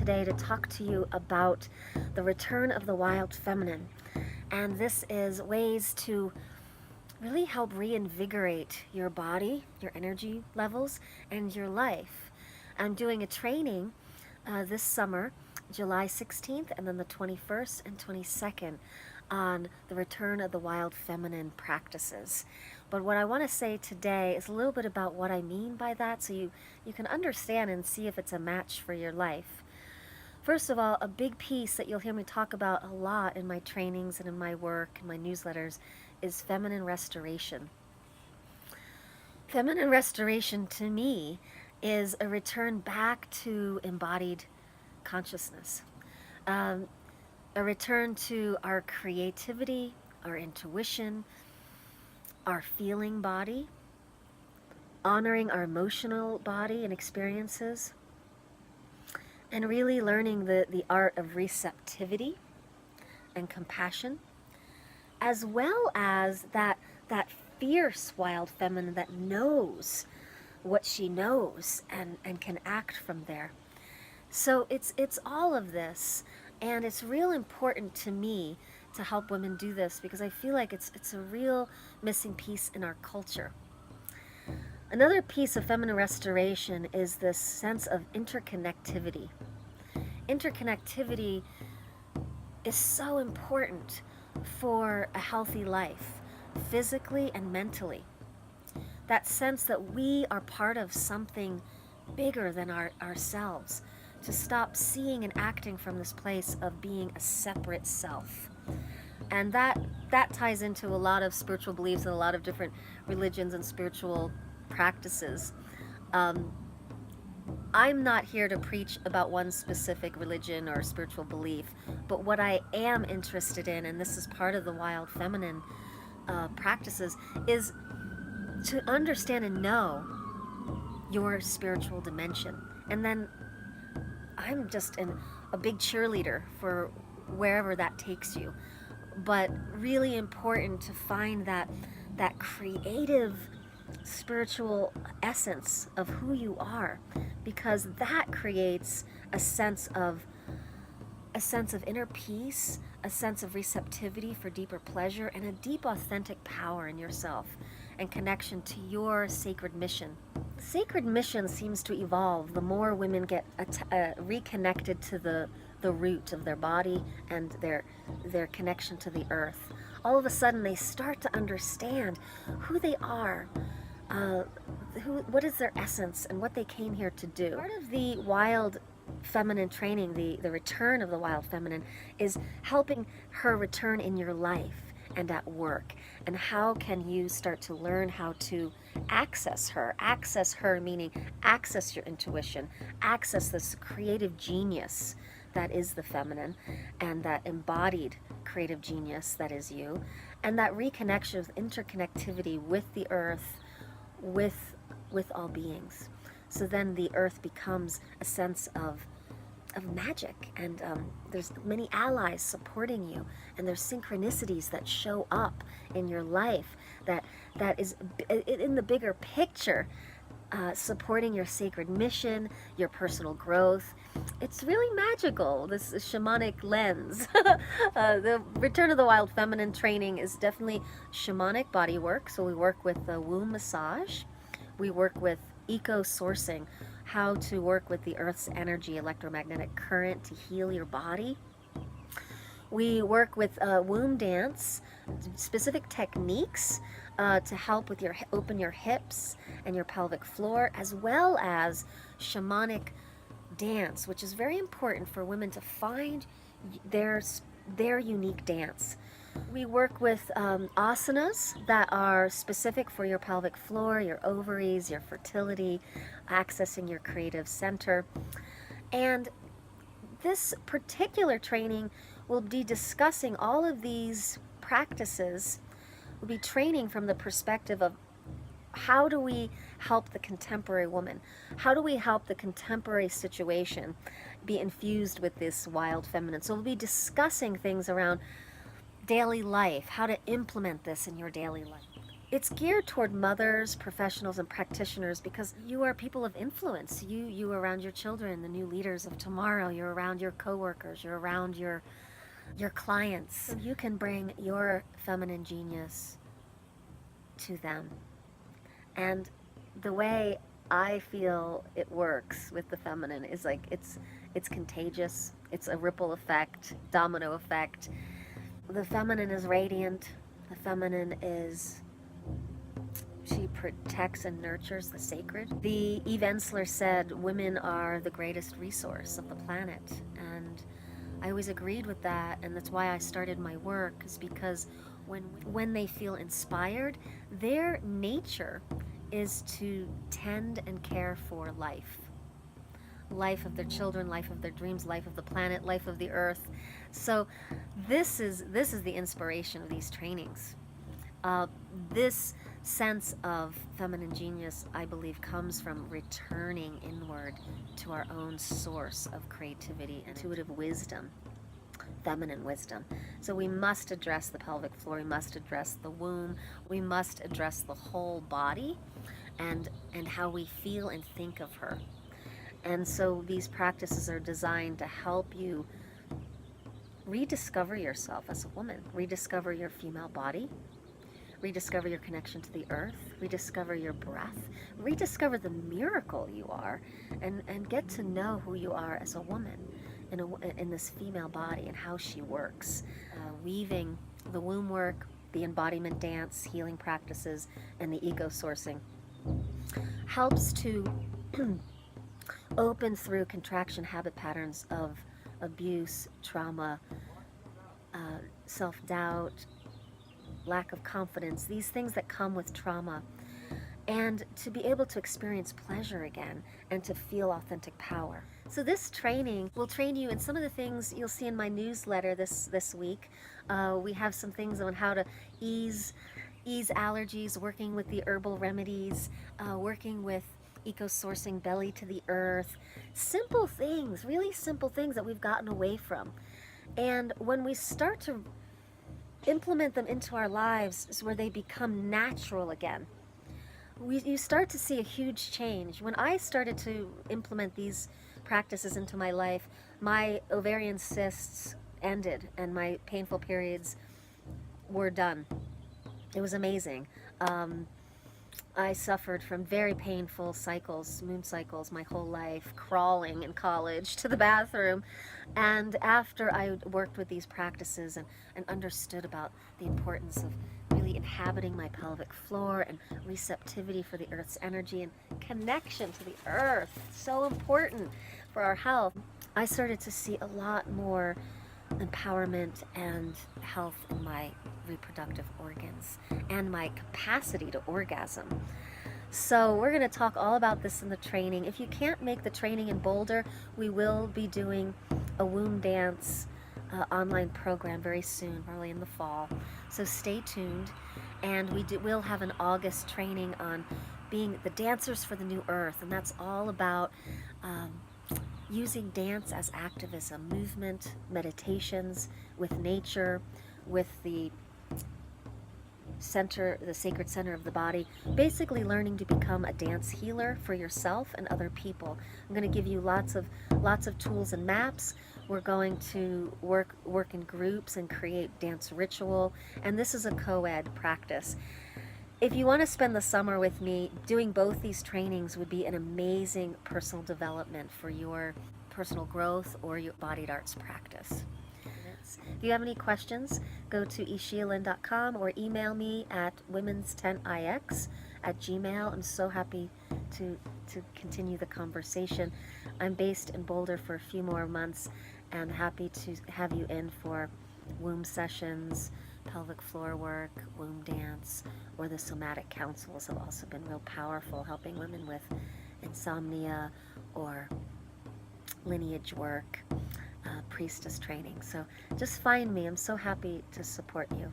today to talk to you about the return of the wild feminine. And this is ways to really help reinvigorate your body, your energy levels, and your life. I'm doing a training this summer, July 16th, and then the 21st and 22nd, on the return of the wild feminine practices. But what I want to say today is a little bit about what I mean by that so you can understand and see if it's a match for your life. First of all, a big piece that you'll hear me talk about a lot in my trainings and in my work and my newsletters is feminine restoration. Feminine restoration to me is a return back to embodied consciousness, um, a return to our creativity, our intuition, our feeling body, honoring our emotional body and experiences, and really learning the art of receptivity and compassion, as well as that fierce wild feminine that knows what she knows and can act from there. So it's all of this, and it's real important to me to help women do this because I feel like it's a real missing piece in our culture. Another piece of feminine restoration is this sense of interconnectivity. Interconnectivity is so important for a healthy life, physically and mentally. That sense that we are part of something bigger than ourselves, to stop seeing and acting from this place of being a separate self. And that ties into a lot of spiritual beliefs and a lot of different religions and spiritual practices. I'm not here to preach about one specific religion or spiritual belief, but what I am interested in, and this is part of the wild feminine practices, is to understand and know your spiritual dimension. And then I'm just a big cheerleader for wherever that takes you. But really important to find that creative spiritual essence of who you are, because that creates a sense of inner peace, a sense of receptivity for deeper pleasure, and a deep authentic power in yourself and connection to your sacred mission. Sacred mission seems to evolve the more women get reconnected to the root of their body and their connection to the earth. All of a sudden they start to understand who they are, what is their essence and what they came here to do. Part of the wild feminine training, the return of the wild feminine, is helping her return in your life and at work. And how can you start to learn how to access her meaning access your intuition, access this creative genius that is the feminine, and that embodied creative genius that is you, and that reconnection of interconnectivity with the earth, with all beings. So then the earth becomes a sense of magic, and there's many allies supporting you, and there's synchronicities that show up in your life that is in the bigger picture, supporting your sacred mission, your personal growth. It's really magical, this shamanic lens. The Return of the Wild Feminine training is definitely shamanic body work. So we work with the womb massage, we work with eco-sourcing, how to work with the earth's energy, electromagnetic current to heal your body. We work with womb dance, specific techniques to help with open your hips and your pelvic floor, as well as shamanic dance, which is very important for women to find their unique dance. We work with asanas that are specific for your pelvic floor, your ovaries, your fertility, accessing your creative center. And this particular training will be discussing all of these practices. We'll be training from the perspective of how do we help the contemporary woman? How do we help the contemporary situation be infused with this wild feminine? So we'll be discussing things around daily life, how to implement this in your daily life. It's geared toward mothers, professionals, and practitioners because you are people of influence. You are around your children, the new leaders of tomorrow. You're around your coworkers. You're around your clients. So you can bring your feminine genius to them. And the way I feel it works with the feminine is like it's contagious. It's a ripple effect, domino effect. The feminine is radiant. The feminine is she protects and nurtures the sacred. The Eve Ensler said women are the greatest resource of the planet, and I always agreed with that, and that's why I started my work, is because when they feel inspired, their nature is to tend and care for life of their children, life of their dreams, life of the planet, life of the earth. So this is the inspiration of these trainings. This sense of feminine genius, I believe, comes from returning inward to our own source of creativity and intuitive wisdom, feminine wisdom. So we must address the pelvic floor, we must address the womb, we must address the whole body and how we feel and think of her. And so these practices are designed to help you rediscover yourself as a woman, rediscover your female body, rediscover your connection to the earth, rediscover your breath, rediscover the miracle you are, and get to know who you are as a woman in this female body and how she works. Weaving the womb work, the embodiment dance, healing practices, and the ego sourcing helps to open through contraction habit patterns of abuse, trauma, self-doubt, lack of confidence, these things that come with trauma, and to be able to experience pleasure again and to feel authentic power. So this training will train you in some of the things you'll see in my newsletter this week. We have some things on how to ease allergies, working with the herbal remedies, working with eco-sourcing, belly to the earth. Simple things, really simple things that we've gotten away from. And when we start to implement them into our lives is where they become natural again. You start to see a huge change. When I started to implement these practices into my life, my ovarian cysts ended and my painful periods were done. It was amazing. I suffered from very painful cycles, moon cycles, my whole life, crawling in college to the bathroom. And after I worked with these practices and understood about the importance of really inhabiting my pelvic floor and receptivity for the earth's energy and connection to the earth, so important for our health, I started to see a lot more empowerment and health in my reproductive organs and my capacity to orgasm. So we're going to talk all about this in the training. If you can't make the training in Boulder, we will be doing a womb dance online program very soon, early in the fall. So stay tuned. And we'll have an August training on being the dancers for the new earth. And that's all about using dance as activism, movement, meditations with nature, with the sacred center of the body, basically learning to become a dance healer for yourself and other people. I'm going to give you lots of tools and maps. We're going to work in groups and create dance ritual, and this is a co-ed practice. If you want to spend the summer with me, doing both these trainings would be an amazing personal development for your personal growth or your bodied arts practice. If you have any questions, go to ishialin.com or email me at womens10ix@gmail. I'm so happy to continue the conversation. I'm based in Boulder for a few more months and happy to have you in for womb sessions, pelvic floor work, womb dance, or the somatic councils have also been real powerful, helping women with insomnia or lineage work, priestess training. So just find me. I'm so happy to support you.